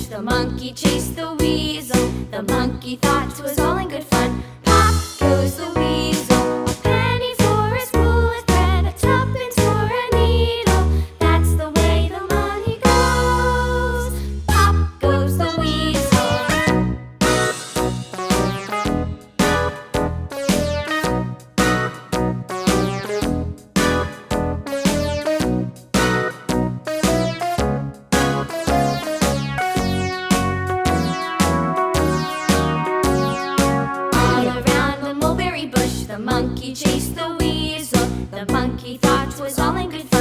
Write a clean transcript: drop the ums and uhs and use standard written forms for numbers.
The monkey chased the weasel. The monkey thought 'twas all in good fun. Pop goes the weasel. A penny for a spool of thread, a tuppence for a needle. That's the way the money goes. Pop goes the weasel. The monkey chased the weasel. The monkey thought 'twas all in good fun.